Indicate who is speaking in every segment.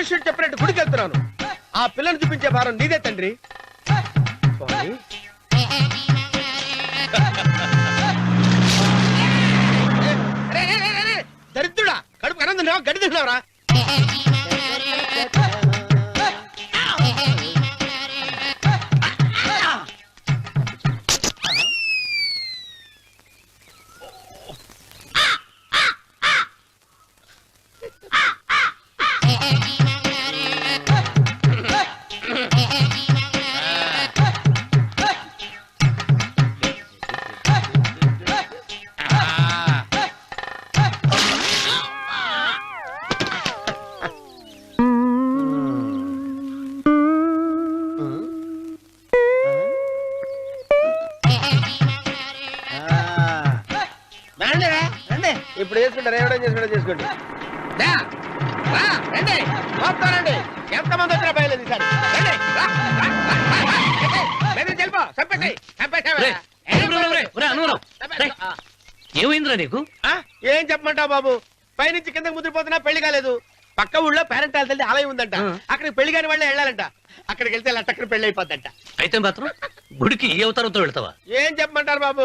Speaker 1: జ్యోతిష్యుడు చెప్పినట్టు గుడికి వెళ్తున్నాను. ఆ పిల్లను చూపించే భారం నీదే తండ్రి. స్వామి దరిద్రుడా, కడుపు అన్నం తిన్నావా, గడి తిన్నావరా? ఇప్పుడు చేసుకుంటారు, ఎవడో చేసుకుంటా చేసుకోండి. రండి మొత్తం రండి, ఎంతమంది వచ్చినా బయలేదు ఈసారి.
Speaker 2: ఏమైందిరా నీకు?
Speaker 1: ఏం చెప్పమంటావు బాబు, పైనుంచి కిందకి ముద్రపోతున్నా పెళ్లి కాలేదు. పక్క ఊళ్ళో పేరెంట్ తల్లి ఆలయం ఉందంట, అక్కడికి పెళ్లి కాని వాళ్ళే వెళ్ళాలంట. అక్కడికి వెళ్తే లట్టక్కన పెళ్లి అయిపోద్దంట.
Speaker 2: అయితే మాత్రం గుడికి ఏ అవతారంతో వెళ్తావా?
Speaker 1: ఏం చెప్పమంటారు బాబు,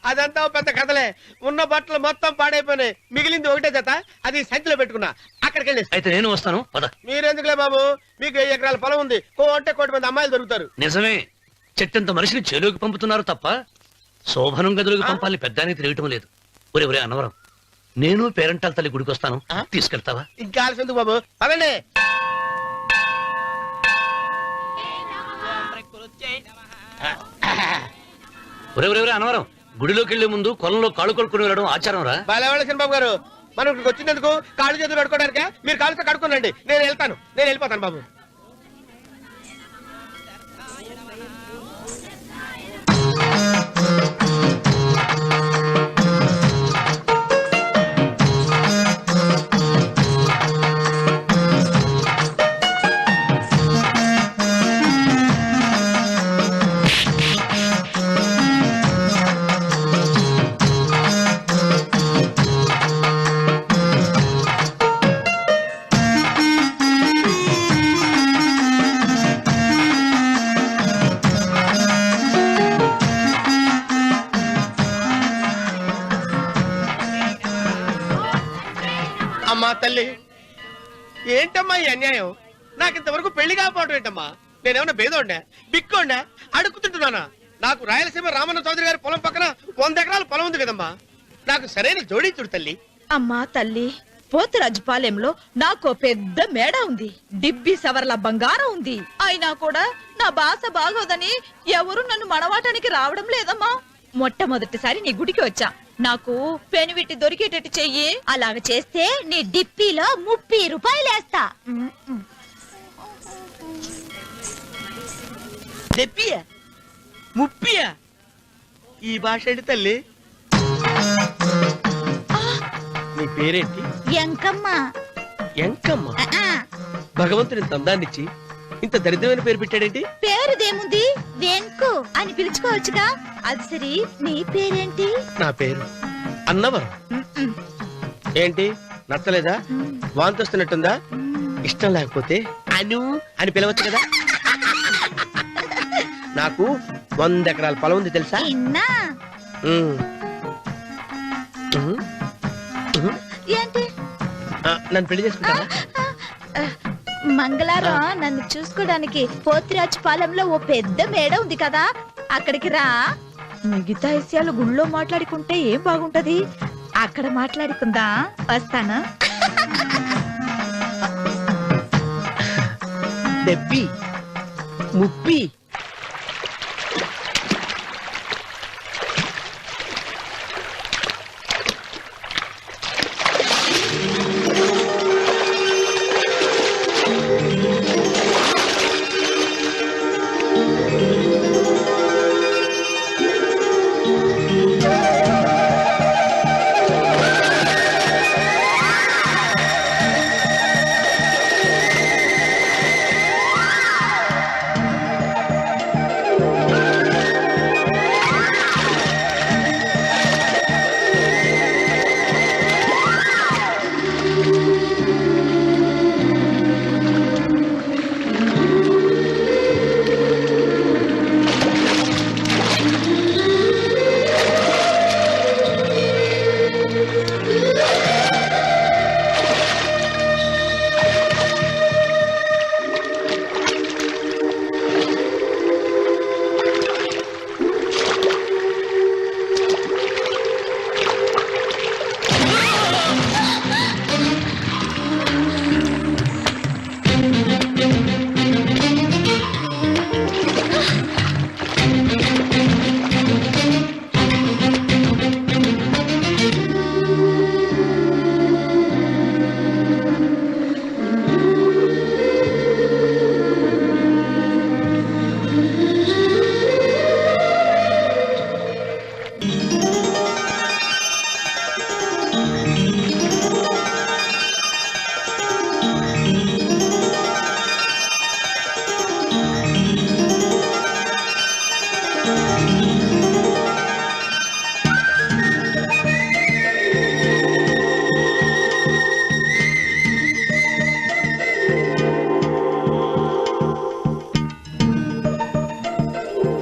Speaker 1: అదంతా పెద్ద కథలే. ఉన్న బట్టలు మొత్తం పాడైపోయినాయి, మిగిలింది ఒకటే జత, అది సంచిలో పెట్టుకున్నా. అక్కడికి వెళ్ళి
Speaker 2: అయితే నేను వస్తాను.
Speaker 1: మీరెందుకులే బాబు, మీకు 10 ఎకరాల పొలం ఉంది, అంటే 1 మంది అమ్మాయిలు దొరుకుతారు.
Speaker 2: నిజమే, చెట్టంత మనిషిని చేలోకి పంపుతున్నారు తప్ప శోభనం గదిలోకి పంపాలని పెద్దానికి తెలియటం లేదు. ఒరే అన్నవరం, నేను పేరెంటాల తల్లి గుడికి వస్తాను, తీసుకెళ్తావా?
Speaker 1: ఇంకా ఆలస్యం బాబు, పదండి.
Speaker 2: ఒరే అన్నవరం, గుడిలోకి వెళ్లే ముందు కొలంలో కాళ్ళు కొడుకుని వెళ్ళడం ఆచారం రా.
Speaker 1: బాలవాళ్ళ బాబు గారు, మనం ఇక్కడికి వచ్చినందుకు కాళ్ళు చేతులు కడుక్కోవడానికే. మీరు కాళ్ళతో కడుక్కోనండి, నేను వెళ్తాను, నేను వెళ్ళిపోతాను బాబు. అమ్మా తల్లి, ఏంటమ్మా ఈ అన్యాయం? నాకు ఇంతవరకు పెళ్లి కాకపోవడం ఏంటమ్మా? నేనేమన్నా బేదోండా, బిక్కోండా, అడుగుతుంటున్నానా? నాకు రాయలసీమ రామన్న చౌదరి గారి పొలం పక్కన 100 ఎకరాల పొలం ఉంది కదమ్మా. నాకు సరైన జోడించుడు తల్లి.
Speaker 3: అమ్మా తల్లి, పోతురాజుపాలెంలో నాకు పెద్ద మేడ ఉంది, డిబ్బి సవర్ల బంగారం ఉంది. అయినా కూడా నా భాష బాగోదని ఎవరు నన్ను మనవాటానికి రావడం లేదమ్మా. మొట్టమొదటిసారి నీ గుడికి వచ్చా, నాకు పెనువిట్టి దొరికేటట్టు చెయ్యి. అలాగ చేస్తే నీ డిప్పీలో 30 రూపాయలు వేస్తా.
Speaker 1: చెప్పియా 30? ఈ భాష ఏంటి తల్లి? నీ పేరేంటి?
Speaker 3: ఎంకమ్మ.
Speaker 1: ఎంకమ్మ? భగవంతుని తందాన్నిచ్చి ఇంత దరిద్రమైన పేరు పెట్టాడేంటి?
Speaker 3: పేరుదేముంది, వెంకు అని పిలుచుకోవచ్చుగా. అది సరి, నీ పేరేంటి?
Speaker 1: నా పేరు అన్నవరం. ఏంటి నచ్చలేదా? వాంతొస్తున్నట్టుందా? ఇష్టం లేకపోతే అను అని పిలవచ్చు కదా. నాకు 100 ఎకరాల పొలం ఉంది తెలుసా?
Speaker 3: ఏంటి?
Speaker 1: నన్ను పెళ్లి చేసుకుంటావా?
Speaker 3: మంగళారం నన్ను చూసుకోవడానికి పోతిరాజు పాలెంలో ఓ పెద్ద మేడ ఉంది కదా, అక్కడికి రా. మిగతా విషయాలు గుళ్ళో మాట్లాడుకుంటే ఏం బాగుంటది, అక్కడ మాట్లాడుకుందా. వస్తానా?
Speaker 1: డెబ్బి 30.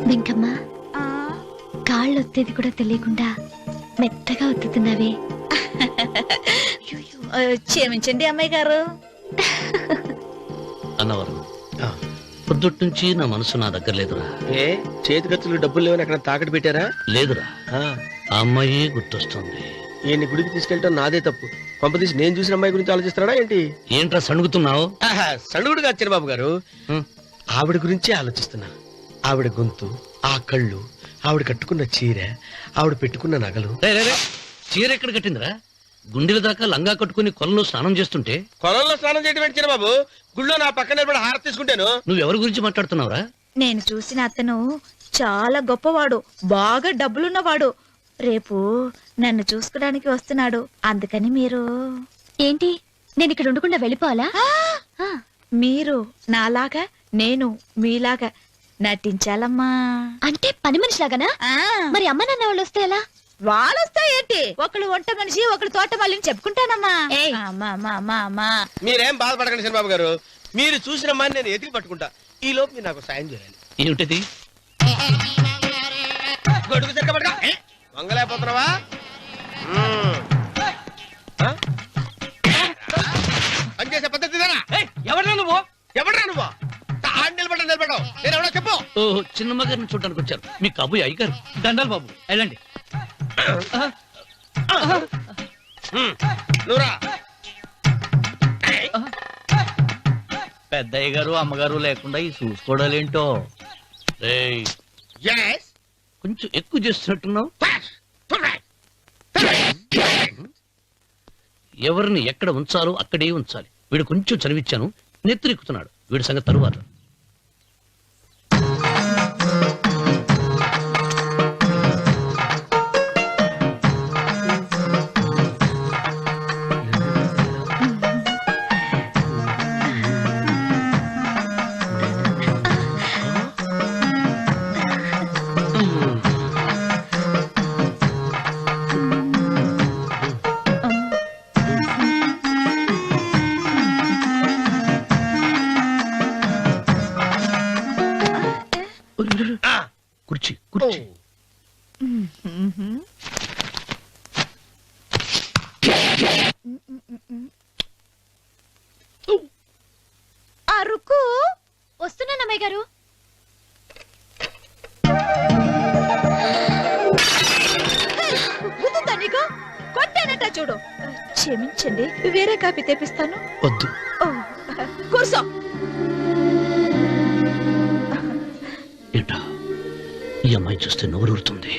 Speaker 4: వెంకమ్మ
Speaker 3: ఆ,
Speaker 4: కాళ్ళు ఒత్తేది కూడా తెలియకుండా మెత్తగా ఒత్తుతున్నావే.
Speaker 3: క్షమించండి అమ్మాయి గారు.
Speaker 2: అన్నవరం పొద్దుటి నుంచి నా మనసు నా దగ్గర లేదురా.
Speaker 1: ఏ చేతి ఖర్చులు డబ్బులు లేవని అక్కడ తాకట్టు పెట్టారా?
Speaker 2: లేదురా, ఆ అమ్మాయి గుర్తొస్తుంది.
Speaker 1: ఈయన్ని గుడికి తీసుకెళ్ళటం నాదే తప్పు. పంపదీసి నేను చూసిన అమ్మాయి గురించి ఆలోచిస్తున్నాడా ఏంటి?
Speaker 2: ఏంట్రా సణుగుతున్నావు?
Speaker 1: సణుగుడు కాదు చిన్నబాబు గారు, ఆవిడ గురించే ఆలోచిస్తున్నా. ఆవిడ గొంతు, ఆ కళ్ళు, ఆవిడ కట్టుకున్న చీర, ఆవిడ పెట్టుకున్న నగలు.
Speaker 2: చీర ఎక్కడ కట్టిందిరా? గుండెల దాకా లంగా కట్టుకుని కొలంలో స్నానం చేస్తుంటే.
Speaker 1: కొలంలో స్నానం చేయడం ఏంటి చిన్నబాబు? గుళ్ళో నా పక్కన నిలబడి హారతి తీసుకుంటాను.
Speaker 2: నువ్వెవరి గురించి మాట్లాడుతున్నావురా?
Speaker 3: నేను చూసిన అతను చాలా గొప్పవాడు, బాగా డబ్బులున్నవాడు. రేపు నన్ను చూసుకోడానికి వస్తున్నాడు. అందుకని మీరు
Speaker 4: ఏంటి, నేను ఇక్కడ ఉండకుండా వెళ్ళిపోవాలా?
Speaker 3: మీరు నాలాగా, నేను మీలాగా నటించాలమ్మా.
Speaker 4: అంటే పని మనిషిలాగానా?
Speaker 3: ఆ,
Speaker 4: మరి అమ్మ నాన్న వాళ్ళు వస్తే ఎలా?
Speaker 3: వాళ్ళొస్తా ఏంటి? ఒకళ్ళు వంట మనిషి, ఒకళ్ళు తోట వాళ్ళని చెప్పుకుంటానమ్మా.
Speaker 4: ఏయ్.
Speaker 3: అమ్మా, అమ్మా, అమ్మా, అమ్మా.
Speaker 1: మీరేం బాధపడకండి చిన్నబాబు గారు, మీరు చూసిన అమ్మాయిని నేను ఎతికి పట్టుకుంటా. ఈ లోపు మీరు నాకు సాయం చేయాలి.
Speaker 2: ఏమిటది?
Speaker 1: గొడుగు సరిగ్గా పట్టుకో. వంగలేకపోతున్నావా? పనిచేసే పద్ధతి
Speaker 2: ఎవరా నువ్వు?
Speaker 1: ఎవడరా నువ్వు? నిలబడ్డావు నేను ఎవడో చెప్పు.
Speaker 2: ఓ చిన్నమ్మ గారిని చూడడానికి వచ్చారు. మీ కబుయ్య అయ్యగారు. దండాలు బాబు, వెళ్ళండి.
Speaker 1: నువ్వురా.
Speaker 5: పెద్దయ్య గారు అమ్మగారు లేకుండా ఈ చూసుకోవడాలేంటో.
Speaker 2: రేయ్,
Speaker 1: Yes.
Speaker 2: కొంచెం ఎక్కువ చేస్తున్నట్టున్నావు. ఎవరిని ఎక్కడ ఉంచాలో అక్కడే ఉంచాలి. వీడు కొంచెం చదివిచ్చాను, నెత్తిరెక్కుతున్నాడు. వీడి సంగతి తరువాత. కుర్చీ కుర్చీ.
Speaker 3: అరుకు
Speaker 4: వస్తున్నాను అమ్మాయి గారు.
Speaker 3: గుర్తుందా నీకు? కొట్టానట చూడు. క్షమించండి, వేరే కాపీ తెప్పిస్తాను.
Speaker 2: వద్దు.
Speaker 3: ఓ, కూర్చో.
Speaker 2: ఏంటా, ఈ అమ్మాయి చూస్తే నోరూరుతుంది.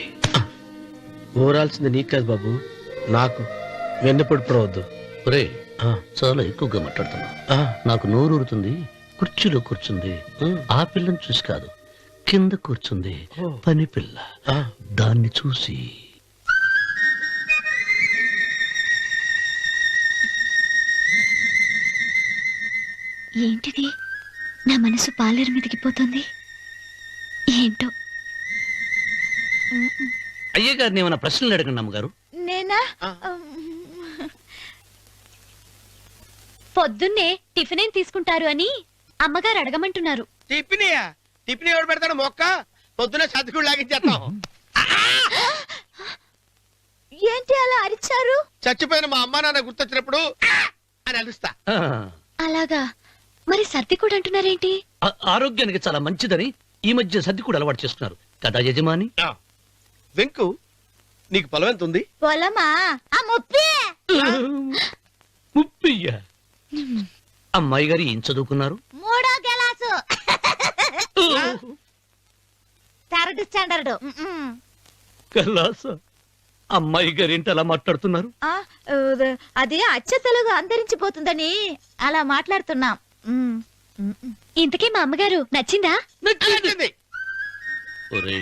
Speaker 1: ఊరాల్సింది నీకు కాదు బాబు, నాకు. వెన్నపొడి పడవద్దు.
Speaker 2: ఒరే, చాలా ఎక్కువగా మాట్లాడుతున్నా. నాకు నోరూరుతుంది. కుర్చీలో కూర్చుంది. ఆ పిల్లని చూసి కాదు, కింద కూర్చుంది పని పిల్ల. దాన్ని చూసి.
Speaker 4: ఏంటిది, నా మనసు పాలేరు మీదకి పోతుంది. ఏంటో.
Speaker 2: అయ్యగారిని ఏమైనా ప్రశ్నలు అడగండి అమ్మగారు.
Speaker 3: నేనా?
Speaker 4: పొద్దున్నే టిఫిన్ ఏం తీసుకుంటారు అని అమ్మగారు అడగమంటున్నారు.
Speaker 1: టిఫినియా? టిఫిన్ ఎవడు పెడతాడు? మొక్క పొద్దున సతికుడు లాగించేస్తాం.
Speaker 3: ఏంటి అలా అరిచారు?
Speaker 1: చచ్చిపోయిన మా అమ్మా నాన్న గుర్తొచ్చినప్పుడు అని అలుస్తా.
Speaker 4: అలాగా? మరి సర్ది కూడా అంటున్నారేంటి?
Speaker 2: ఆరోగ్యానికి చాలా మంచిదని ఈ మధ్య సర్ది కూడా అలవాటు చేసుకున్నారు కదా యజమాని.
Speaker 1: వెంకు, నీకు పొలం ఎంత ఉంది?
Speaker 3: పొలమా? ఆ ముప్పి.
Speaker 2: ముప్పయ్య. అమ్మాయి గారు ఏం చదువుకున్నారు?
Speaker 3: 3వ క్లాసు, 3rd స్టాండర్డ్.
Speaker 2: కలాస. అమ్మాయి గారు ఏంటి అలా మాట్లాడుతున్నారు?
Speaker 3: అది అచ్చ తెలుగు అంతరించిపోతుందని అలా మాట్లాడుతున్నాం.
Speaker 4: ఇంతకీ మా అమ్మగారు నచ్చిందా?
Speaker 1: నచ్చింది.
Speaker 2: ఒరే,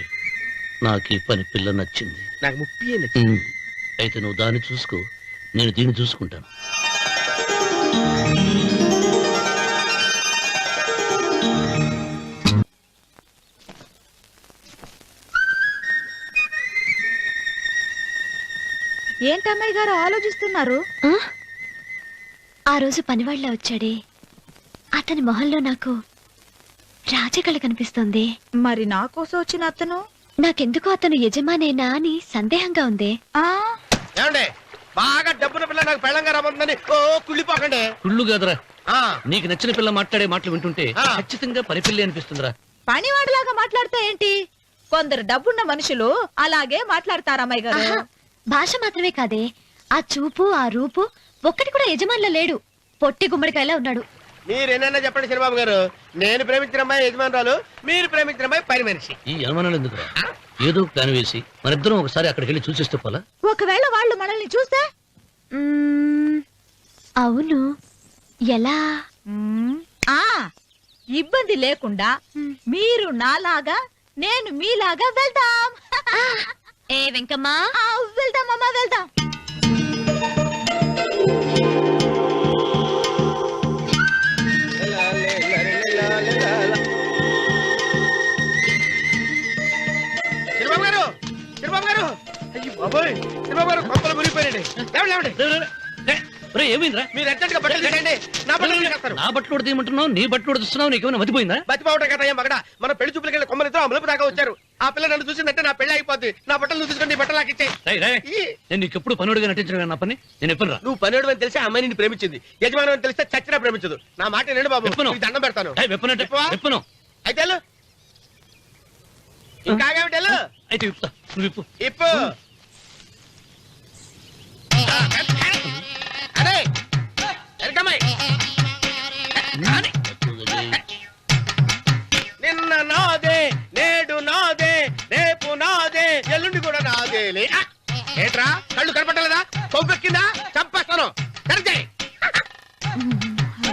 Speaker 2: నాకు ఈ పని పిల్ల నచ్చింది.
Speaker 1: నాకు ముప్పి నచ్చింది.
Speaker 2: అయితే నువ్వు దాన్ని చూసుకో, నేను దీన్ని చూసుకుంటాను.
Speaker 3: ఏంటమ్మాయి గారు ఆలోచిస్తున్నారు?
Speaker 4: ఆ రోజు పనివాళ్ళ వచ్చాడే, అతని మొహంలో నాకు రాజకళ కనిపిస్తోంది.
Speaker 3: మరి నా కోసం వచ్చిన అతను
Speaker 4: నాకెందుకో అతను యజమానేనా అని సందేహంగా ఉంది.
Speaker 3: ఆ
Speaker 1: ఏమండి బాగా డబ్బున పిల్ల నాకు పెళ్ళంగా రాబోతుందని ఓ కుళ్ళిపోకండి.
Speaker 2: కుళ్ళు కాదురా,
Speaker 1: ఆ,
Speaker 2: నీకు నచ్చిన పిల్ల మాట్లాడే మాటలు వింటుంటే
Speaker 1: ఆ.
Speaker 2: ఖచ్చితంగా పనిపిల్లి అనిపిస్తుందిరా.
Speaker 3: పనివాడిలాగా మాట్లాడతా ఏంటి? కొందరు డబ్బున్న మనుషులు అలాగే మాట్లాడతారు అమ్మాయి గారు.
Speaker 4: ఆహా, భాష మాత్రమే కాదే, ఆ చూపు ఆ రూపు ఒక్కటి కూడా యజమానిలో లేడు. పొట్టి గుమ్మడికాయలా ఉన్నాడు.
Speaker 1: మీరేనన్నా చెప్పండి చిరబాబు గారు, నేను ప్రేమించిన అమ్మాయి యజమానురాలు, మీరు ప్రేమించిన అమ్మాయి పని మనిషి.
Speaker 2: ఈ అనుమానాలు ఎందుకురా? ఏదో ప్లాన్ వేసి మనిద్దరం ఒకసారి అక్కడికి వెళ్ళి చూసేస్తే పోలా?
Speaker 3: ఒకవేళ వాళ్ళు మనల్ని చూస్తే
Speaker 4: మ్మ్, అవును, ఎలా?
Speaker 3: ఆ ఇబ్బంది లేకుండా మీరు నాలాగా నేను మీలాగా వెళ్దాం.
Speaker 4: ఏ వెంకమ్మా,
Speaker 3: వెళ్దాం అమ్మా వెళ్దాం.
Speaker 1: చిరబాబు గారు, చిరబాబు గారు, అయ్యో బాబోయ్, చిరబాబు గారు కొంపలు మునిగిపోయారండి. లేవండి, లేవండి.
Speaker 2: రే, రే, రే. రే, రే, ఏమైందిరా?
Speaker 1: మీరు అర్జెంట్ గా బట్టలు తీసేయండి, నా బట్టలు తీసేస్తారు.
Speaker 2: నా బట్టలు ఉడతీయమంటున్నావు, నీ బట్టలు ఉడుతున్నావు, నీకేమైనా మతిపోయిందా?
Speaker 1: బతిపోవటం కదా మగడ, మన పెళ్లి చూపులకి వెళ్ళి కొమ్మలితో అమలుపు దాకా వచ్చారు. ఆ పిల్ల నన్ను చూసిందంటే నా పెళ్లి అయిపోద్ది. నా బట్టలు నువ్వు తీసుకొని నీ బట్టలు నాకు ఇచ్చేయి.
Speaker 2: రేయ్, రేయ్, నేను నీకు ఎప్పుడు పనుడిగా నటించడం నా పని. నేను ఎప్పుడు రా?
Speaker 1: నువ్వు పనివాడు అని తెలిసి ఆ అమ్మాయి నిన్ను ప్రేమించింది, యజమాని అని తెలిస్తే చచ్చినా ప్రేమించదు. నా మాట నేను బాబు,
Speaker 2: విప్పను.
Speaker 1: నీకు దండం పెడతాను.
Speaker 2: వెప్పనంటే
Speaker 1: విప్పవా?
Speaker 2: వెప్పను.
Speaker 1: అయితే వెళ్ళు. ఇంకా ఆగేమిటి వెళ్ళు.
Speaker 2: అయితే విప్పుతా, నువ్వు విప్పు.
Speaker 1: ఇప్పు. అరే ఎరకమ్మాయి. నిన్న నాదే, నేడు నాదే, రేపు నాదే, ఎల్లుండి కూడా నాదేలే. ఏంట్రా కళ్ళు కనపట్టలేదా? కొవ్వెక్కిందా? చంపేస్తాను. కరెక్టే.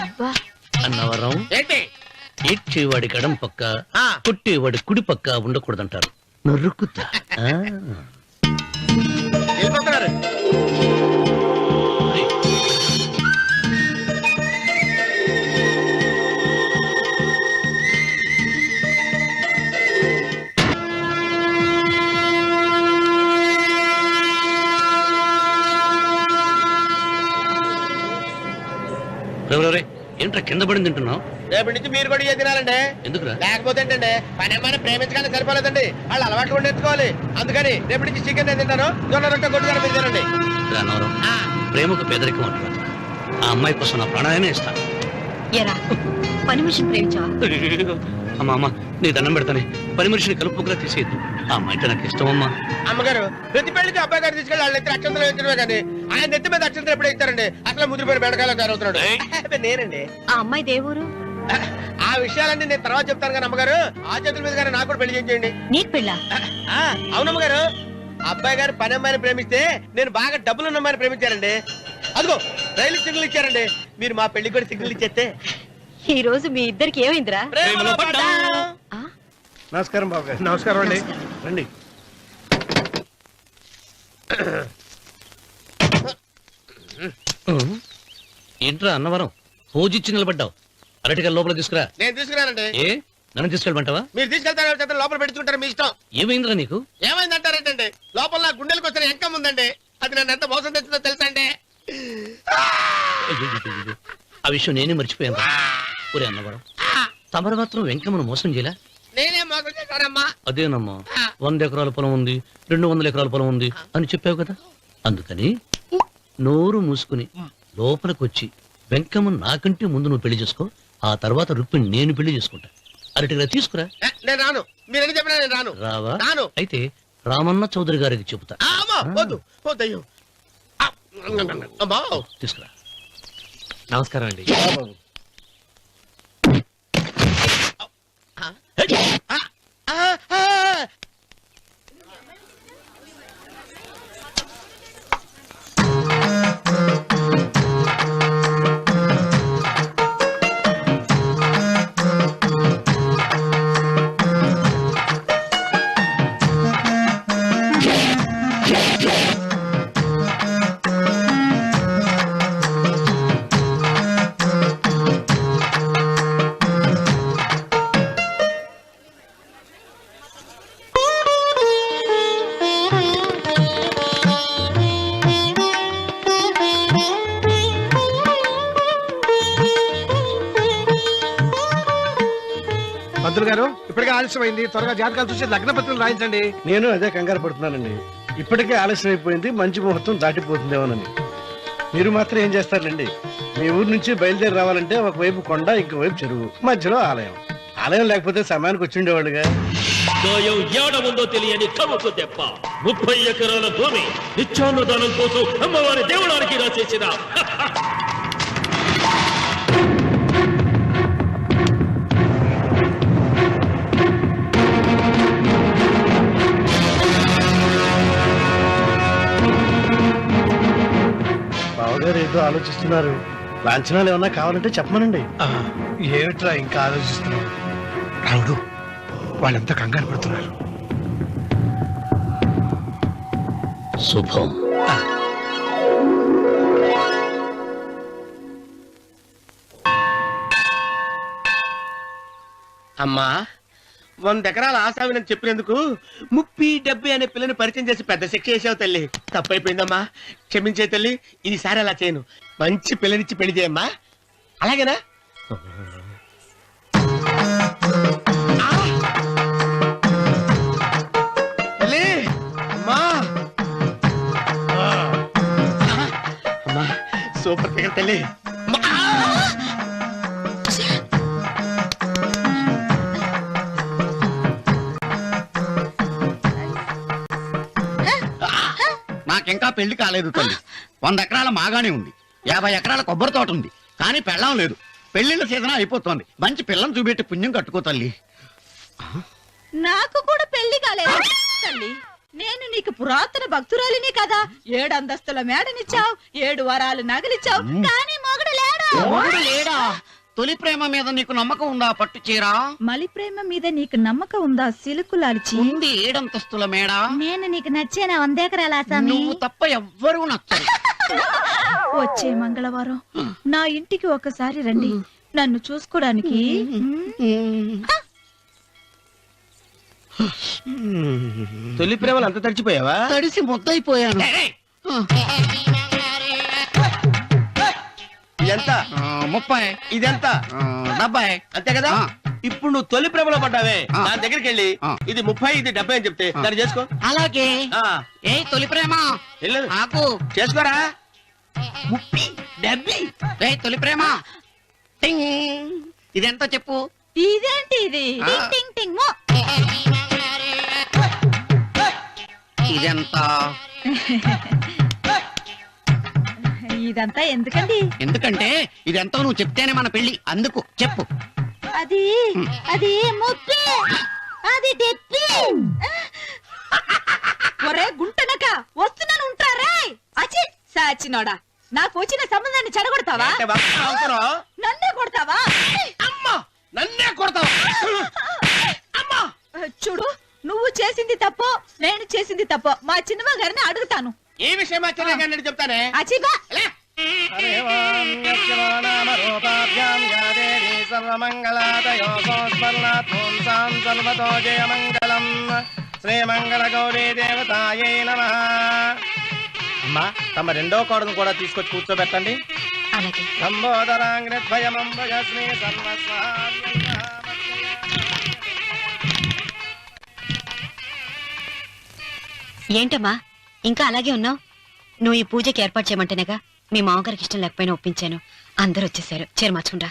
Speaker 3: అబ్బా
Speaker 2: అన్నవరం,
Speaker 1: ఏంటి?
Speaker 2: ఏడ్చేవాడి కడం పక్క,
Speaker 1: ఆ.
Speaker 2: కొట్టేవాడి కుడి పక్క ఉండకూడదంటారు. నరుకుతా. ఆ.
Speaker 1: వెళ్ళిపోతున్నారు.
Speaker 2: రేయ్, రేయ్, రేయ్, రేయ్, ఏంట్రా కింద పడింది తింటున్నావు?
Speaker 1: రేపటి నుంచి మీరు కూడా ఇదే తినాలండి.
Speaker 2: ఎందుకురా?
Speaker 1: లేకపోతే ఏంటండి, పని అమ్మాయిని ప్రేమించగానే సరిపోలేదండి, వాళ్ళు అలవాటు కూడా నేర్చుకోవాలి. అందుకని రేపటి నుంచి చికెన్ నేను తింటాను, జొన్న రొట్టె కొట్టుగా మీరు తినండి.
Speaker 2: రా, అన్నవరం,
Speaker 1: ఆ,
Speaker 2: ప్రేమకు పేదరికం అంటున్నారు. ఆ అమ్మాయి కోసం నా ప్రాణాయనే ఇస్తాను.
Speaker 3: ఎరా పని మనిషిని ప్రేమించావా?
Speaker 2: అమ్మా, అమ్మా, నీ దండం పెడతానే, పని మనిషిని కలుపుకులా తీసేయద్దు. ఆ అమ్మాయి అంటే నాకు ఇష్టం అమ్మా.
Speaker 1: అమ్మగారు ప్రతి పెళ్లికి అబ్బాయి గారు తీసుకెళ్ళి వాళ్ళ ఎత్తి అక్షంతలు వేయించడమే కానీ ఆయన నెత్తి మీద అక్షంతలు ఎప్పుడు ఇస్తారండి? అసలు ముదిరిపోయిన బెండకాయలో తయారవుతున్నాడు. అబ్బే, నేనండి.
Speaker 3: ఆ అమ్మాయి దేవురు
Speaker 1: ఆ విషయాలన్నీ నేను తర్వాత చెప్తాను కానీ అమ్మగారు, ఆ చేతుల మీద కానీ నాకు కూడా పెళ్లి చేయండి.
Speaker 3: నీకు పెళ్ళా?
Speaker 1: అవునమ్మగారు, అబ్బాయి గారు పని అమ్మాయిని ప్రేమిస్తే నేను బాగా డబ్బులు ఉన్న అమ్మాయిని ప్రేమించారండి. అదిగో రైలు సిగ్నల్ ఇచ్చారండి. మీరు మా పెళ్లి కూడా సిగ్నల్ ఇచ్చేస్తే
Speaker 3: ఈ రోజు మీ ఇద్దరికి ఏమైందిరా?
Speaker 1: ప్రేమలో పడ్డాం.
Speaker 6: నమస్కారం బాబు గారు. నమస్కారం అండి. రండి.
Speaker 2: ఏంట్రా అన్నవరం, పూజిచ్చి నిలబడ్డావు? అరటిగా లోపల తీసుకురా.
Speaker 1: నేను తీసుకున్నానండి.
Speaker 2: ఏ, నన్ను తీసుకెళ్ళమంటావా?
Speaker 1: మీరు తీసుకెళ్తారు, లోపల పెట్టుకుంటారు, మీ ఇష్టం.
Speaker 2: ఏమైందిరా నీకు?
Speaker 1: ఏమైందంటారేంటండి? లోపల నా గుండెలకు వచ్చిన ఎంకం ఉందండి, అది నన్ను ఎంత మోసం తెచ్చిందో తెలుసా అండి?
Speaker 2: అయ్యయ్యయ్యయ్యో, ఆ విషయం నేనే మర్చిపోయాను. ఒరే అన్నవరం, తమరు మాత్రం వెంకమ్మను మోసం చేయలే?
Speaker 1: నేనే మోసం చేశానమ్మా.
Speaker 2: అదేనమ్మా, 100 ఎకరాల పొలం ఉంది, 200 ఎకరాల పొలం ఉంది అని చెప్పావు కదా. అందుకని నోరు మూసుకుని లోపలికొచ్చి వెంకమ్మ నాకంటే ముందు నువ్వు పెళ్లి చేసుకో, ఆ తర్వాత రుక్మిణి నేను పెళ్లి చేసుకుంటా. అరటిగా తీసుకురా.
Speaker 1: నేను రాను, మీరని చెప్పినా నేను రాను.
Speaker 2: రావా?
Speaker 1: రాను.
Speaker 2: అయితే రామన్న చౌదరి గారికి చెబుతా.
Speaker 1: అమ్మా, వద్దు వద్దయ్యో. అమ్మా,
Speaker 2: తీసుకురా.
Speaker 5: నమస్కారం అండి.
Speaker 6: ఆలస్యమైంది, త్వరగా జాతకాలు చూసి లగ్న పత్రికలు రాయించండి. నేను అదే కంగారు పడుతున్నానండి. ఇప్పటికే ఆలస్యం అయిపోయింది, మంచి ముహూర్తం దాటిపోతుందేమోనని. మీరు మాత్రం ఏం చేస్తారండి? మీ ఊరు నుంచి బయలుదేరి రావాలంటే ఒకవైపు కొండ, ఇంకోవైపు చెరువు, మధ్యలో ఆలయం. ఆలయం లేకపోతే సమయానికి వచ్చి ఉండేవాళ్ళుగా.
Speaker 7: గాయం ఏడముందో తెలియని కవుకు దెబ్బ 30 ఎకరాల భూమి నిత్యాన్నదానం కోసం అమ్మవారి దేవుడానికి రాసేసిన
Speaker 6: బావగారు ఏదో ఆలోచిస్తున్నారు. లాంఛనాలు ఏమన్నా కావాలంటే చెప్పమనండి.
Speaker 8: ఏమిట్రా ఇంకా ఆలోచిస్తున్నావు? రావుడు, వాళ్ళంతా కంగారు పడుతున్నారు.
Speaker 2: శుభం.
Speaker 1: అమ్మా 100 ఎకరాల ఆశావినని చెప్పినందుకు 30-70 అనే పిల్లని పరిచయం చేసి పెద్ద శిక్ష చేసావు తల్లి. తప్పైపోయిందమ్మా, క్షమించే తల్లి. ఈసారి అలా చేయను. మంచి పిల్లనిచ్చి పెళ్లి చేయమ్మా, అలాగేనా? తల్లి, అమ్మా అమ్మా, సూపర్ ఫిగర్ తల్లి.
Speaker 9: నాకింకా పెళ్లి కాలేదు తల్లి. 100 ఎకరాల మాగానే ఉంది, 50 ఎకరాల కొబ్బరి తోట ఉంది, కానీ పెళ్ళం లేదు. పెళ్లిళ్ళ సీజన్ అయిపోతోంది. మంచి పిల్లని చూపెట్టి పుణ్యం కట్టుకో తల్లి.
Speaker 3: నాకు కూడా పెళ్లి కాలేదు తల్లి. నేను నీకు పురాతన భక్తురాలిని కదా. 7 అంతస్తుల మేడనిచ్చావు, 7 వరాలు నగలిచ్చావు, కానీ మొగుడు లేడు.
Speaker 9: మొగుడు లేడా? తొలి ప్రేమ మీద నీకు నమ్మకం ఉందా? పట్టు చీరా.
Speaker 3: మలి ప్రేమ మీద నీకు నమ్మకం ఉందా? సిలుకులాల్చి
Speaker 9: ఉంది 7 అంతస్తుల మేడ.
Speaker 4: నేను నీకు నచ్చేనా 100 ఎకరాల ఆసామి?
Speaker 9: నువ్వు తప్ప ఎవ్వరూ నచ్చరు.
Speaker 3: వచ్చే మంగళవారం నా ఇంటికి ఒకసారి రండి, నన్ను చూసుకోడానికి.
Speaker 1: తొలి ప్రేమలు అంత తడిచిపోయావా?
Speaker 9: తడిసి ముద్దయిపోయాను.
Speaker 1: ఇదెంత?
Speaker 9: 30.
Speaker 1: ఇదెంత?
Speaker 9: 70.
Speaker 1: అంతే కదా. ఇప్పుడు నువ్వు తొలి ప్రేమలో పడ్డావే, దాని దగ్గరికి వెళ్ళి ఇది 30 ఇది 70 అని చెప్తే దాన్ని చేసుకో.
Speaker 9: అలాగే. ఏ తొలి ప్రేమ
Speaker 1: వెళ్ళు,
Speaker 9: నాకు
Speaker 1: చేసుకోరా. 30, 70.
Speaker 9: ఏ తొలి ప్రేమ టింగ్. ఇదెంత చెప్పు?
Speaker 3: ఇదేంటి ఇది?
Speaker 9: టింగ్
Speaker 3: టింగ్ టింగ్ మో.
Speaker 9: ఇదెంత?
Speaker 3: ఇదంతా ఎందుకండి?
Speaker 9: ఎందుకంటే ఇదెంతో నువ్వు చెప్తేనే మన పెళ్లి. అందుకు చెప్పు.
Speaker 3: అది అది ముప్పి, అది డెప్పి. ఒరే గుంటనక, వస్తున్నాను ఉంటారే. అచి సాచినోడా, నాకు వచ్చిన సంబంధాన్ని చెడగొడతావా?
Speaker 1: అంటే బాగా అవుతున్నావు.
Speaker 3: నన్నే కొడతావా?
Speaker 1: అమ్మా, నన్నే కొడతావా? అమ్మా,
Speaker 3: చూడు, నువ్వు చేసింది తప్పో, నేను చేసింది తప్పో మా చిన్నమ్మ గారిని అడుగుతాను.
Speaker 1: ఈ విషయం ఆశ్చర్యంగా చెప్తానే.
Speaker 3: అచిబా
Speaker 1: శ్రీమంగళ గౌరీ దేవతాయే నమః. అమ్మా, తమ రెండో కోడను కూడా తీసుకొచ్చి కూర్చోబెట్టండి.
Speaker 4: అలాగే.
Speaker 1: సంబోధరాంగ్రద్వయమంబగస్మి
Speaker 10: ఏంటమ్మా ఇంకా అలాగే ఉన్నావు? నువ్వు ఈ పూజకి ఏర్పాటు చేయమంటేనేగా మీ మామగారికి ఇష్టం లేకపోయినా ఒప్పించాను. అందరూ వచ్చేసారు. చీర మార్చుకుంటా.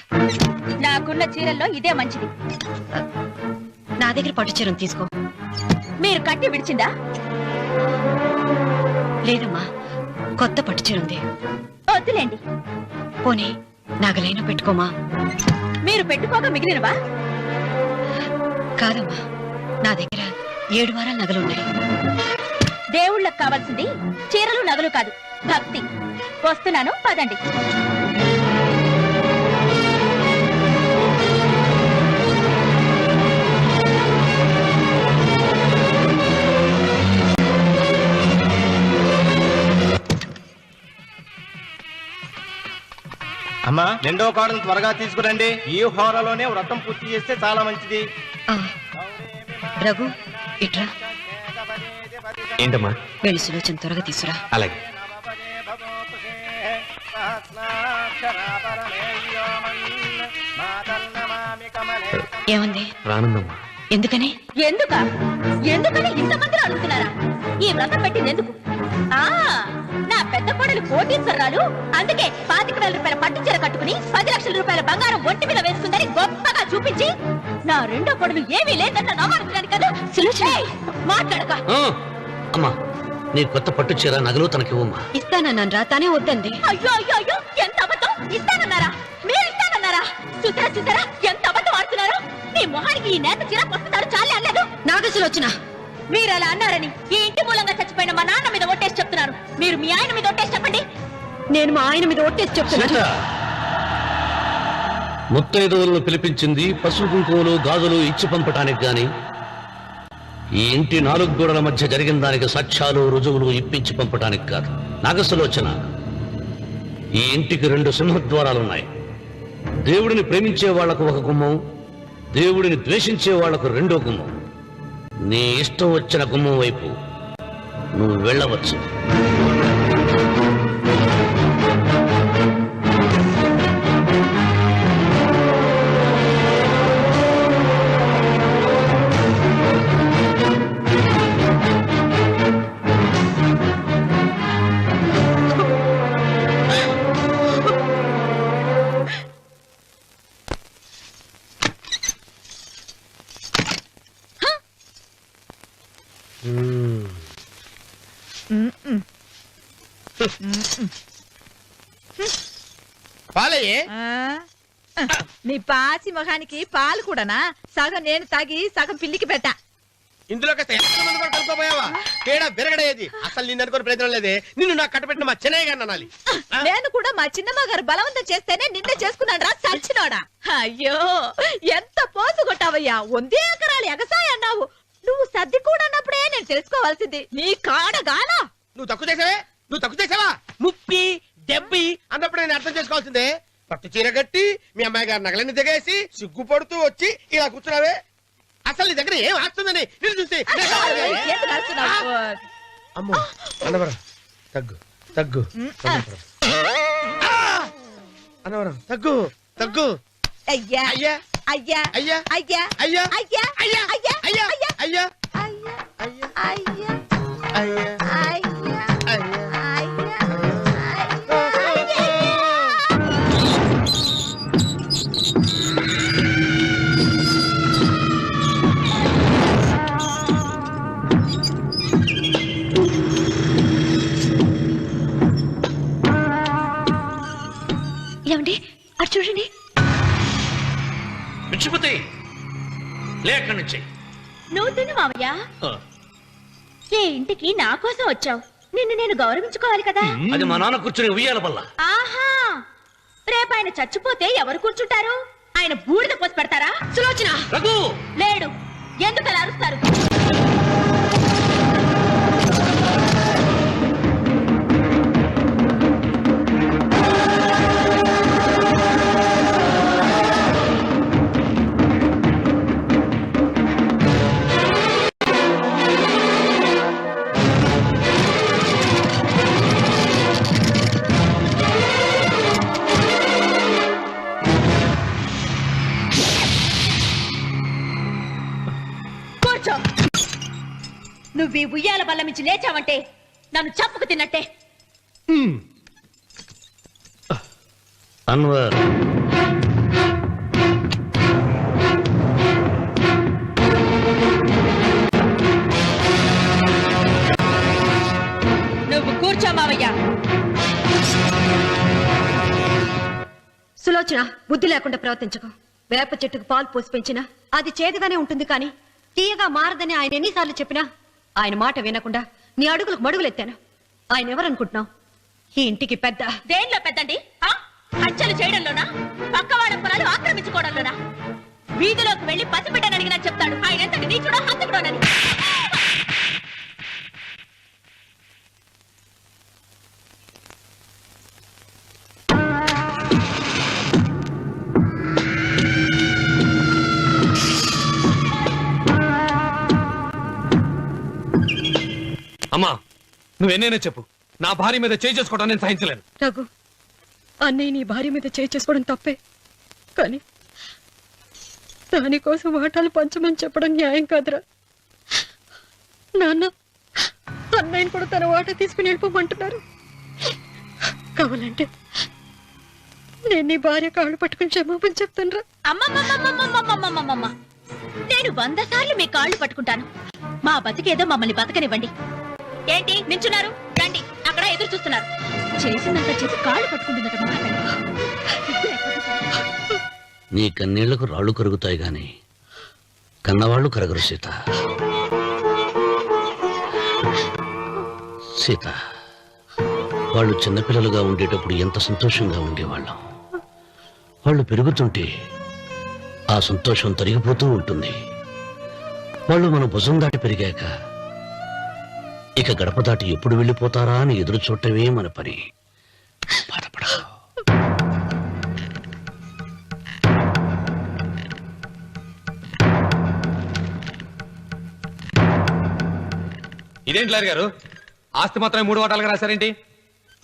Speaker 3: నాకున్న చీరల్లో ఇదే మంచిది.
Speaker 10: నా దగ్గర పట్టు చీరను తీసుకో.
Speaker 3: మీరు కట్టి విడిచిందా?
Speaker 10: లేదమ్మా, కొత్త పట్టు చీర ఉంది.
Speaker 3: వద్దులేండి.
Speaker 10: పోనీ నాగలైనా పెట్టుకోమా.
Speaker 3: మీరు పెట్టుకోక మిగిలినవా?
Speaker 10: కాదమ్మా, నా దగ్గర 7 వారాల నగలున్నాయి.
Speaker 3: దేవుళ్ళకి కావాల్సింది చీరలు నగలు కాదు, భక్తి. వస్తున్నాను, పదండి.
Speaker 1: అమ్మా, రెండో కోడను త్వరగా తీసుకురండి. ఈ హోరాలోనే వ్రతం పూర్తి చేస్తే చాలా మంచిది.
Speaker 10: రఘు, ఇట్రా.
Speaker 5: ఏంటమ్మా?
Speaker 10: వెళ్ళి సులోచన త్వరగా తీసురా.
Speaker 5: అలాగే.
Speaker 10: ఏమంది?
Speaker 5: రానుందమ్మా.
Speaker 10: ఎందుకని?
Speaker 3: ఎందుకని ఇంతమందిని అడుగుతున్నారా? ఈ వ్రతం పెట్టింది ఎందుకు? నా పెద్ద కోడలు కోటీశ్వరరాలు, అందుకే 25,000 రూపాయల పట్టు చీర కట్టుకుని 10 లక్షల రూపాయల బంగారం ఒంటి మీద వేసుకుందని గొప్పగా చూపించి, నా రెండో కోడలు ఏమీ లేదన్న నమ్మడానికి కదా. మాట్లాడక.
Speaker 2: అమ్మా, నీ కొత్త పట్టు చీర నగలు తనకివ్వమ్మా.
Speaker 10: ఇస్తానన్నాను రా, తానే వద్దంది.
Speaker 3: అయ్యో అయ్యో అయ్యో, ఎంత అబద్ధం! ఇస్తానన్నారా? మీరు ఇస్తానన్నారా? చూసారా ఎంత అబద్ధం ఆడుతున్నారు? మీ మొహానికి ఈ నేత చీర వస్తున్నారు చాలే అనలేదు.
Speaker 10: నాగసులోచన,
Speaker 3: మీరు అలా అన్నారని ఈ ఇంటి మూలంగా చచ్చిపోయిన మా నాన్న మీద ఒట్టేసి చెప్తున్నారు. మీరు మీ ఆయన మీద ఒట్టేసి చెప్పండి.
Speaker 10: నేను మా ఆయన మీద ఒట్టేసి చెప్తున్నాను.
Speaker 2: ముత్తైదువులను పిలిపించింది పసుపు కుంకుమలు గాజులు ఇచ్చి పంపటానికి గాని, ఈ ఇంటి 4 గోడల మధ్య జరిగిన దానికి సాక్ష్యాలు రుజువులు ఇప్పించి పంపటానికి కాదు. నాగసులోచన, ఈ ఇంటికి 2 సింహద్వారాలున్నాయి. దేవుడిని ప్రేమించే వాళ్లకు ఒక గుమ్మం, దేవుడిని ద్వేషించే వాళ్లకు 2వ గుమ్మం. నీ ఇష్టం వచ్చిన గుమ్మం వైపు నువ్వు వెళ్ళవచ్చు.
Speaker 1: పాలయ్యే.
Speaker 3: నీ పాసి మొహానికి పాలు కూడానా? సగం నేను తాగి సగం పిల్లికి పెట్టా.
Speaker 1: ఇందులో కలుపుకోపోయావా? తేడా బెరగడేది. అసలు నిన్ను అనుకుని ప్రయత్నం లేదే. నిన్ను నాకు కట్టబెట్టిన మా చెన్నయ్య గారిని అనాలి.
Speaker 3: నేను కూడా మా చిన్నమ్మ గారు బలవంతం చేస్తేనే నిన్నే చేసుకున్నాను రా సచ్చినోడా. అయ్యో, ఎంత పోసు కొట్టావయ్యా! 100 ఎకరాలు ఎగసాయ అన్నావు. నువ్వు సర్ది కూడా అన్నప్పుడే నేను తెలుసుకోవాల్సింది. నీ కాడగానా?
Speaker 1: నువ్వు తక్కువ చేసావా? 30, 70 అన్నప్పుడు నేను అర్థం చేసుకోవాల్సిందే. పట్టు చీర కట్టి మీ అమ్మాయి గారు నగలని దిగేసి సిగ్గుపడుతూ వచ్చి ఇలా కూర్చున్నావే. అసలు నీ దగ్గర ఏం ఆస్తుందని నేను చూసి. అమ్మో అన్నవరం తగ్గు అన్నవరం తగ్గు.
Speaker 3: అయ్యా
Speaker 1: అయ్యా
Speaker 3: అయ్యా
Speaker 1: అయ్యా
Speaker 3: అయ్యా
Speaker 1: అయ్యా
Speaker 3: అయ్యా
Speaker 1: అయ్యా
Speaker 3: అయ్యా
Speaker 1: అయ్యా
Speaker 3: అయ్యా
Speaker 1: అయ్యా
Speaker 3: అయ్యా
Speaker 1: అయ్యా
Speaker 3: అయ్యా
Speaker 10: ఏమండి, అటు చూడండి.
Speaker 2: పిచ్చిపోతే లేక్కడి నుంచి.
Speaker 3: నువ్వు తిను మావయ్య. ఏ ఇంటికి నా కోసం వచ్చావు? నిన్ను నేను గౌరవించుకోవాలి కదా.
Speaker 2: అది మా నాన్న కూర్చుని ఉయ్యాల వల్ల.
Speaker 3: ఆహా, రేపు ఆయన చచ్చిపోతే ఎవరు కూర్చుంటారు? ఆయన బూడిద పోసి పెడతారా? సులోచన
Speaker 2: రఘు
Speaker 3: లేడు. ఎందుకు అలా అరుస్తారు? నువ్వు ఈ ఉయ్యాల బల్ల మించి లేచావంటే నన్ను చప్పుకు తిన్నట్టే.
Speaker 2: అన్వర్,
Speaker 3: నువ్వు కూర్చో మావయ్య.
Speaker 10: సులోచన, బుద్ధి లేకుండా ప్రవర్తించకు. వేప చెట్టుకు పాలు పోసి పెంచినా అది చేదుగానే ఉంటుంది, కానీ తీయగా మారదని ఆయన ఎన్నిసార్లు చెప్పినా ఆయన మాట వినకుండా నీ అడుగులకు మడుగులెత్తాను. ఆయన ఎవరనుకుంటున్నావు? ఈ ఇంటికి పెద్ద.
Speaker 3: దేనిలో పెద్దండి? హత్యలు చేయడంలోనా? పక్కవాడ పొలాలు ఆక్రమించుకోవడంలోనా? వీధిలోకి వెళ్లి పసిబిడ్డని అడిగినా చెప్తాడు ఆయన ఎంతటి నీచుడో హంతకుడోనని.
Speaker 5: అమ్మా, నువ్వెన్నైనా చెప్పు, నా భార్య మీద చేయి చేసుకోవడం నేను సహించలేను.
Speaker 10: రఘు, అన్నయ్య నీ భార్య మీద చేయి చేసుకోవడం తప్పే, కానీ దానికోసం వాటాలు పంచమని చెప్పడం న్యాయం కాదురా. నాన్న అన్నయ్యని కూడా తన వాటా తీసుకుని వెళ్ళిపోమంటున్నారు. కావాలంటే నేను నీ భార్య కాళ్ళు పట్టుకుని క్షమాపణ చెప్తాను రా.
Speaker 3: అమ్మమ్మమ్మమ్మమ్మమ్మమ్మమ్మమ్మ, నేను 100 సార్లు మీ కాళ్ళు పట్టుకుంటాను. మా బతికేదో మమ్మల్ని బతకనివ్వండి. ఏంటి నించున్నారు? రండి, అక్కడ ఎదురు చూస్తున్నారు. చేసినంత చేసి కాళ్ళు పట్టుకుంటుందట మా అతను.
Speaker 2: నీ కన్నీళ్లకు రాళ్ళు కరుగుతాయి గాని కన్నవాళ్ళు కరగరు సీత. సీత, వాళ్ళు చిన్నపిల్లలుగా ఉండేటప్పుడు ఎంత సంతోషంగా ఉండేవాళ్ళం. వాళ్ళు పెరుగుతుంటే ఆ సంతోషం తరిగిపోతూ ఉంటుంది. వాళ్ళు మన భుజం దాటి పెరిగాక ఇక గడప దాటి ఎప్పుడు వెళ్ళిపోతారా అని ఎదురు చూడటమే మన పని. బాధపడ.
Speaker 5: ఇదేంటి లాయర్ గారు, ఆస్తి మాత్రమే 3 వాటాలుగా రాశారేంటి?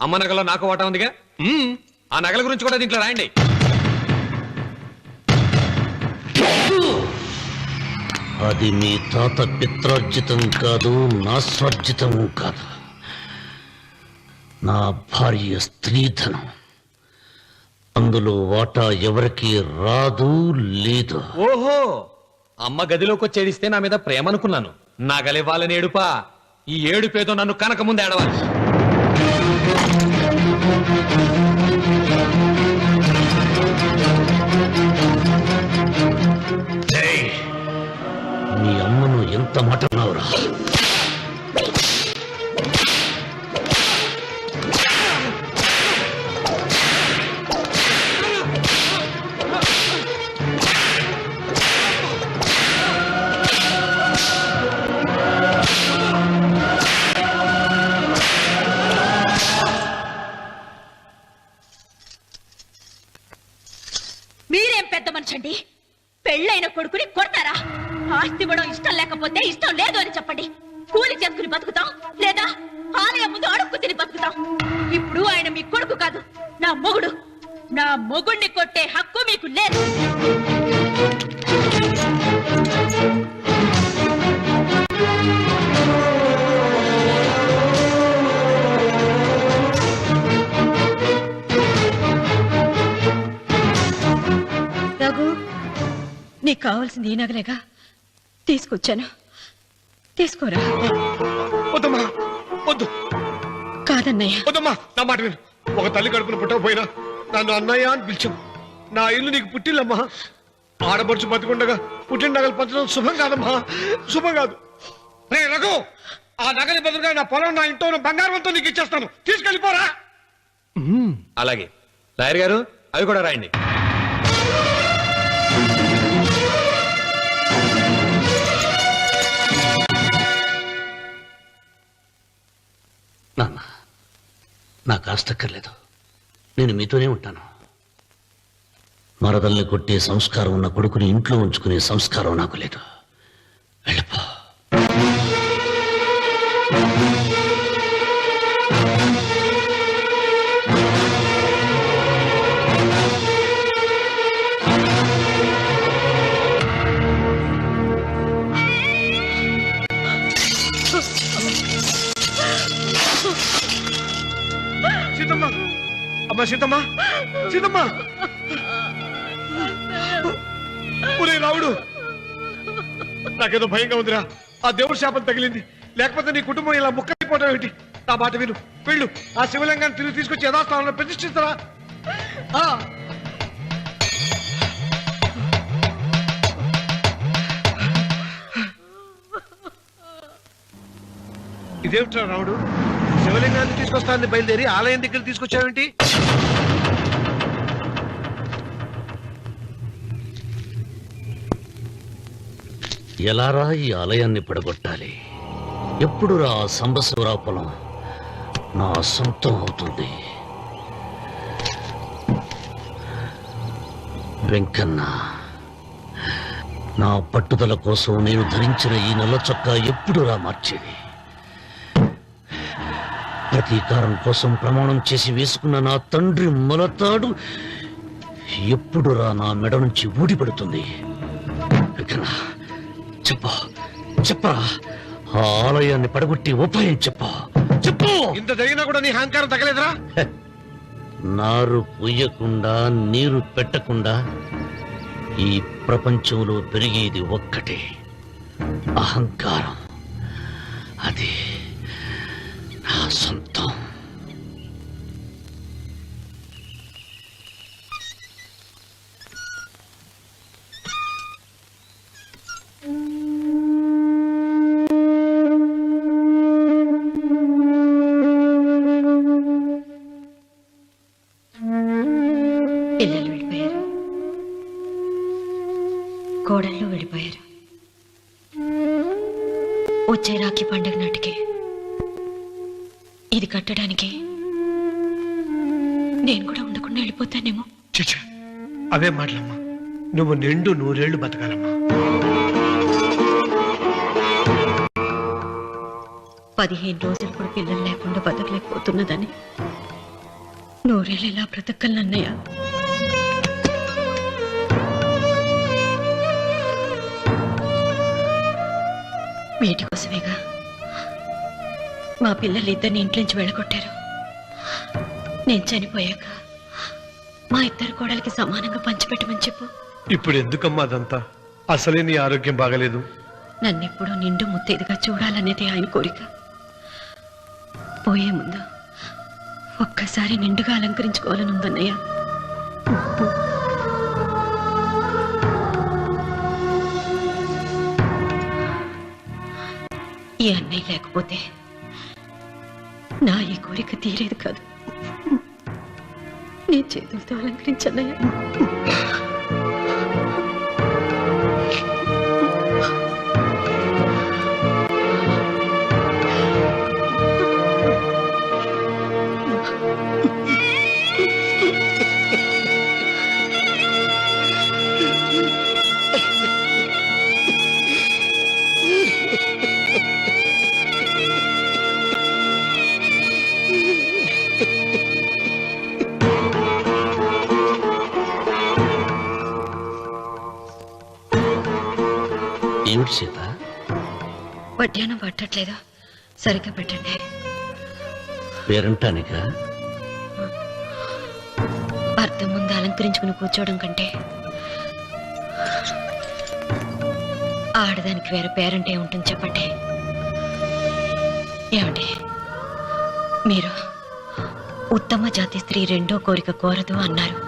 Speaker 5: అమ్మ నగలో నాకు వాటా ఉందిగా. ఆ నగల గురించి కూడా దీంట్లో రాయండి.
Speaker 2: అది మీ తాత పిత్రార్జితం కాదు, నా స్వార్జితం కాదు. నా భార్య స్త్రీధనం. అందులో వాటా ఎవరికి రాదు, లేదు.
Speaker 5: ఓహో, అమ్మ గదిలోకి వచ్చేడిస్తే నా మీద ప్రేమ అనుకున్నాను. నగలివ్వాలని ఏడుపా. ఈ ఏడుపేదో నన్ను కనక ముందు ఏడవాలి.
Speaker 2: నీ అమ్మను ఎంత మాట అన్నావురా?
Speaker 3: మీరేం పెద్ద మనిషి అండి? పెళ్ళైన కొడుకుని కొడతారా? ఆస్తి ఇవ్వడం ఇష్టం లేకపోతే ఇష్టం లేదు అని చెప్పండి. కూలి చేసుకుని బతుకుతాం, లేదా ఆలయం ముందు అడుక్కు తిని బతుకుతాం. ఇప్పుడు ఆయన మీ కొడుకు కాదు, నా మొగుడు. నా మొగుడిని కొట్టే హక్కు మీకు లేదు.
Speaker 10: రఘు, నీకు కావాల్సింది ఈ నగలేగా తీసుకొచ్చాను. తీసుకోరా.
Speaker 1: వద్దమ్మా, వద్దు.
Speaker 10: కాదన్నయ్య.
Speaker 1: వద్దమ్మా, నా మాట విను. ఒక తల్లి కడుపున పుట్టకపోయినా నన్ను అన్నయ్య అని పిలిచావు. నా ఇల్లు నీకు పుట్టిల్లమ్మా. ఆడపడుచు బతికుండగా పుట్టిన నగలు పంచడం శుభం కాదమ్మా, శుభం కాదు. రే రఘు, ఆ నగలి బదులుగా నా పొలం, నా ఇంట్లో ఉన్న బంగారంతో నీకు ఇచ్చేస్తాను. తీసుకెళ్ళిపోరా.
Speaker 5: అలాగే లాయర్ గారు, అవి కూడా రాయండి.
Speaker 2: నాన్న, నాకు ఆస్తక్కర్లేదు. నేను మీతోనే ఉంటాను. మరదల్ని కొట్టే సంస్కారం ఉన్న కొడుకుని ఇంట్లో ఉంచుకునే సంస్కారం నాకు లేదు. వెళ్ళిపో.
Speaker 1: సీతమ్మ, అమ్మా సీతమ్మ, సీతమ్మ. ఒరే రావుడు, నాకేదో భయంగా ఉందిరా. ఆ దేవుడి శాపం తగిలింది. లేకపోతే నీ కుటుంబం ఇలా ముక్కైపోవడం ఏంటి? నా మాట విను, వెళ్ళు. ఆ శివలింగాన్ని తిరిగి తీసుకొచ్చి యథాస్థానంలో ప్రతిష్ఠిస్తారా? ఇదేమిట్రా రావుడు, శివలింగాన్ని తీసుకొస్తానని బయలుదేరి ఆలయం దగ్గర తీసుకొచ్చావేంటి?
Speaker 2: ఎలారా ఈ ఆలయాన్ని పడగొట్టాలి? ఎప్పుడు రా సంబశివరావు పొలం నా సొంతం అవుతుంది? వెంకన్న, నా పట్టుదల కోసం నేను ధరించిన ఈ నల్ల చొక్కా ఎప్పుడు రా మార్చేది? ప్రతీకారం కోసం ప్రమాణం చేసి వేసుకున్న నా తండ్రి మొలతాడు ఎప్పుడు రా నా మెడ నుంచి ఊడిపడుతుంది? వికన్నా చెప్పు చెప్పరా ఆ ఆలయాన్ని పడగొట్టి ఉపాయం చెప్పు చెప్పు.
Speaker 8: ఇంత జరిగినా కూడా నీ అహంకారం తగ్గలేదురా?
Speaker 2: నారు పొయ్యకుండా నీరు పెట్టకుండా ఈ ప్రపంచంలో పెరిగేది ఒక్కటే, అహంకారం. అది నా సొంతం.
Speaker 10: పిల్లలు వెళ్ళిపోయారు, కోడళ్ళు వెళ్ళిపోయారు. వచ్చే రాఖీ పండుగ నాటికి ఇది కట్టడానికి నేను కూడా ఉండకుండా వెళ్ళిపోతానేమో.
Speaker 8: చిచ్చ, అవే మాటలమ్మా. నువ్వు నిండు 100 ఏళ్ళు బతకాలమ్మా.
Speaker 10: 15 రోజులు కూడా పిల్లలు లేకుండా బతకలేకపోతున్నదని 100 ఏళ్ళు ఎలా బ్రతకలన్నయ్య? వీటి కోసమేగా మా పిల్లలు ఇద్దరిని ఇంట్లో నుంచి వెళ్ళగొట్టారు. నేను చనిపోయాక మా ఇద్దరు కోడలికి సమానంగా పంచిపెట్టమని చెప్పు.
Speaker 8: ఇప్పుడు ఎందుకమ్మా అదంతా? అసలే నీ ఆరోగ్యం బాగలేదు.
Speaker 10: నన్నెప్పుడు నిండు ముత్తైదుగా చూడాలనేది ఆయన కోరిక. పోయే ముందు ఒక్కసారి నిండుగా అలంకరించుకోవాలని ఉందన్నయ్య. ఈ అన్నయ్య లేకపోతే నా ఈ కోరిక తీరేది కాదు. నీ చేతులతో అలంకరించన్నయ్య.
Speaker 2: ఏమిటి సీత?
Speaker 10: వడ్డానం పట్టట్లేదు, సరిగ్గా పెట్టండి.
Speaker 2: పేరంటానికా?
Speaker 10: అర్థం ముందు అలంకరించుకుని కూర్చోవడం కంటే ఆడదానికి వేరే పేరంటే ఉంటుంది చెప్పండి. ఏమండి, మీరు ఉత్తమ జాతి స్త్రీ రెండో కోరిక కోరదు అన్నారు.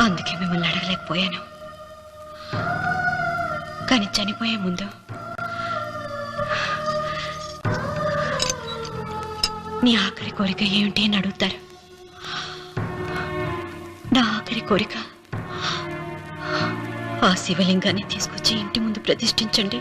Speaker 10: అందుకే మిమ్మల్ని అడగలేకపోయాను. కానీ చనిపోయే ముందు నీ ఆఖరి కోరిక ఏమిటి అని అడుగుతారు. నా ఆఖరి కోరిక ఆ శివలింగాన్ని తీసుకొచ్చి ఇంటి ముందు ప్రతిష్ఠించండి.